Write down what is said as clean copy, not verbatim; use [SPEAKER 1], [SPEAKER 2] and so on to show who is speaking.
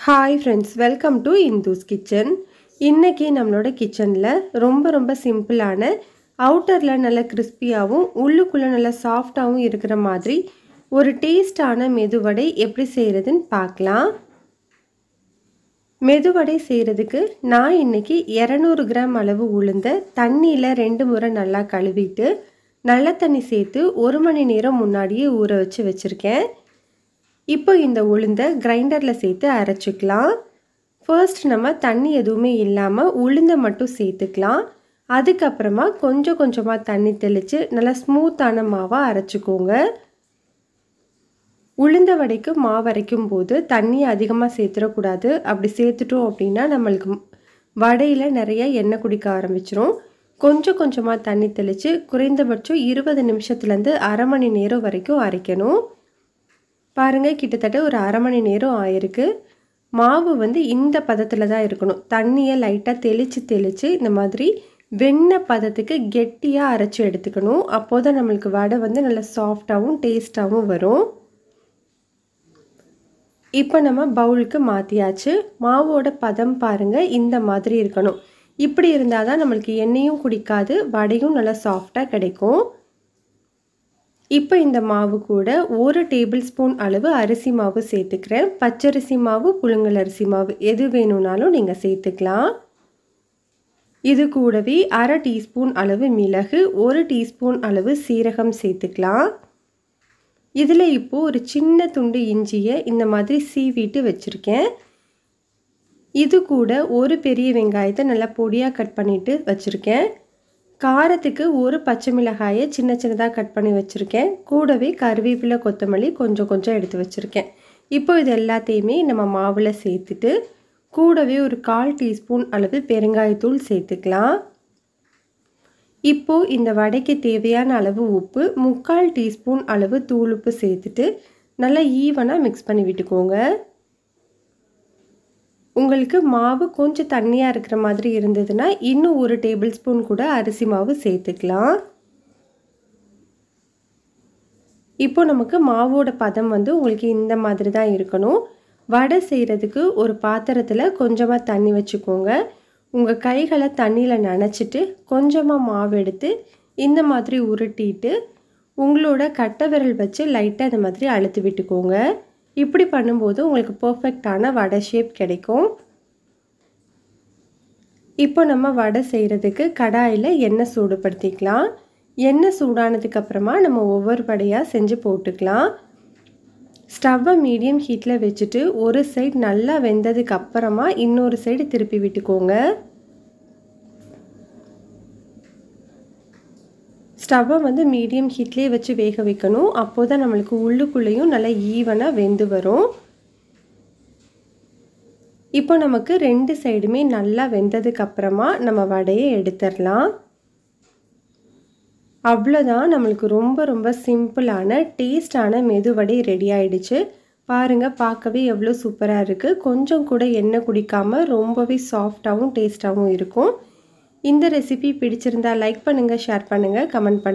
[SPEAKER 1] Hi friends, welcome to Indhu's kitchen. இன்னைக்கு நம்மளோட கிச்சன்ல ரொம்ப சிம்பிளான அவுட்டர்ல நல்ல கிறிஸ்பியாவும் உள்ளுக்குள்ள நல்ல சாஃப்ட்டாவும் இருக்கிற மாதிரி ஒரு டேஸ்டான மெதுவடை எப்படி செய்யறதுன்னு பார்க்கலாம். மெதுவடை செய்யறதுக்கு நான் இன்னைக்கு 200 கிராம் அளவு உளுந்த தண்ணியில 2 முறை நல்லா கழுவிட்டு நல்ல தண்ணி சேர்த்து 1 மணி நேரம் முன்னாடியே ஊற வச்சிருக்கேன். இப்போ இந்த உளுந்த கிரைண்டர்ல சேர்த்து அரைச்சுக்கலாம். ஃபர்ஸ்ட் நம்ம தண்ணி எதுவுமே இல்லாம உளுந்த மட்டும் சேர்த்துக்கலாம். அதுக்கு அப்புறமா கொஞ்சமா தண்ணி தெளிச்சு நல்லா ஸ்மூத்தான மாவா அரைச்சுக்கோங்க. உளுந்த வடைக்கு மாவு அரைக்கும் போது தண்ணி அதிகமா சேர்த்துற கூடாது. அப்படி சேர்த்துட்டோம் அப்படினா நமக்கு வடையில நிறைய எண்ணெய் குடிக்க ஆரம்பிச்சிரும். கொஞ்சமா தண்ணி தெளிச்சு குறைந்தபட்சம் 20 நிமிஷத்துல இருந்து அரை மணி நேரம் வரைக்கும் அரைக்கணும். பாருங்க கிட்டத்தட்ட ஒரு அரை மணி நேரம் ஆயிருக்கு. மாவு இந்த பதத்துல தான் இருக்கணும். தண்ணியை லைட்டா தெளிச்சு இந்த மாதிரி வெண்ணெய் பதத்துக்கு கெட்டியா அரைச்சு எடுத்துக்கணும். அப்போதான் நமக்கு வடை நல்ல சாஃப்ட்டாவும் டேஸ்டாவும் வரும். இப்போ நம்ம பவுலுக்கு மாத்தியாச்சு. மாவோட பதம் பாருங்க இந்த மாதிரி இருக்கணும். இப்படி இருந்தாதான் நமக்கு எண்ணெயும் குடிக்காது, வடையும் நல்ல சாஃப்ட்டா கிடைக்கும். இப்போ இந்த மாவு கூட 1 டேபிள் ஸ்பூன் அளவு அரிசி மாவு சேர்த்துக்கிறேன். பச்சரிசி மாவு, புழுங்கல் அரிசி மாவு எது வேணும்னாலும் நீங்க சேர்த்துக்கலாம். இது கூடவே அரை டீஸ்பூன் அளவு மிளகு, 1 டீஸ்பூன் அளவு சீரகம் சேர்த்துக்கலாம். இதில் இப்போ ஒரு சின்ன துண்டு இஞ்சியை இந்த மாதிரி சீவிட்டு வச்சுருக்கேன். இது கூட ஒரு பெரிய வெங்காயத்தை நல்லா பொடியாக கட் பண்ணிட்டு வச்சுருக்கேன். காரத்துக்கு ஒரு பச்சை மிளகாயை சின்னதாக கட் பண்ணி வச்சுருக்கேன். கூடவே கருவேப்பிலை, கொத்தமல்லி கொஞ்சம் எடுத்து வச்சுருக்கேன். இப்போ இது எல்லாத்தையுமே நம்ம மாவில் சேர்த்துட்டு கூடவே ஒரு 1/4 டீஸ்பூன் அளவு பெருங்காயத்தூள் சேர்த்துக்கலாம். இப்போது இந்த வடைக்கு தேவையான அளவு உப்பு, 3/4 டீஸ்பூன் அளவு தூளுப்பு சேர்த்துட்டு நல்லா ஈவனாக மிக்ஸ் பண்ணி விட்டுக்கோங்க. உங்களுக்கு மாவு கொஞ்சம் தண்ணியாக இருக்கிற மாதிரி இருந்ததுன்னா இன்னும் 1 டேபிள் ஸ்பூன் கூட அரிசி மாவு சேர்த்துக்கலாம். இப்போ நமக்கு மாவோட பதம் உங்களுக்கு இந்த மாதிரி தான் இருக்கணும். வடை செய்கிறதுக்கு ஒரு பாத்திரத்தில் கொஞ்சமாக தண்ணி வச்சுக்கோங்க. உங்கள் கைகளை தண்ணியில் நனைச்சிட்டு கொஞ்சமாக மாவு எடுத்து இந்த மாதிரி உருட்டிட்டு உங்களோட கட்டை விரல் வச்சு லைட்டாக இந்த மாதிரி அழுத்தி விட்டுக்கோங்க. இப்படி பண்ணும்போது உங்களுக்கு பர்ஃபெக்டான வடை ஷேப் கிடைக்கும். இப்போ நம்ம வடை செய்கிறதுக்கு கடாயில் எண்ணெய் சூடுபடுத்திக்கலாம். எண்ணெய் சூடானதுக்கு அப்புறமா நம்ம ஒவ்வொரு வடையாக செஞ்சு போட்டுக்கலாம். ஸ்டவ்வை மீடியம் ஹீட்டில் வச்சுட்டு ஒரு சைடு நல்லா வெந்ததுக்கு அப்புறமா இன்னொரு சைடு திருப்பி விட்டுக்கோங்க. ஸ்டவ்வை மீடியம் ஹீட்லேயே வச்சு வேக வைக்கணும். அப்போ தான் நம்மளுக்கு உள்ளுக்குள்ளேயும் நல்லா ஈவனாக வெந்து வரும். இப்போ நமக்கு 2 சைடுமே நல்லா வெந்ததுக்கு அப்புறமா நம்ம வடையை எடுத்துடலாம். அவ்வளோதான், நம்மளுக்கு ரொம்ப சிம்பிளான டேஸ்டான மெதுவடை ரெடி ஆயிடுச்சு. பாருங்கள், பார்க்கவே எவ்வளோ சூப்பராக இருக்குது. கொஞ்சம் கூட எண்ணெய் குடிக்காமல் ரொம்பவே சாஃப்டாகவும் டேஸ்டாகவும் இருக்கும். இந்த ரெசிபி பிடிச்சிருந்தா லைக் பண்ணுங்கள், ஷேர் பண்ணுங்கள், கமெண்ட் பண்ணுங்கள்.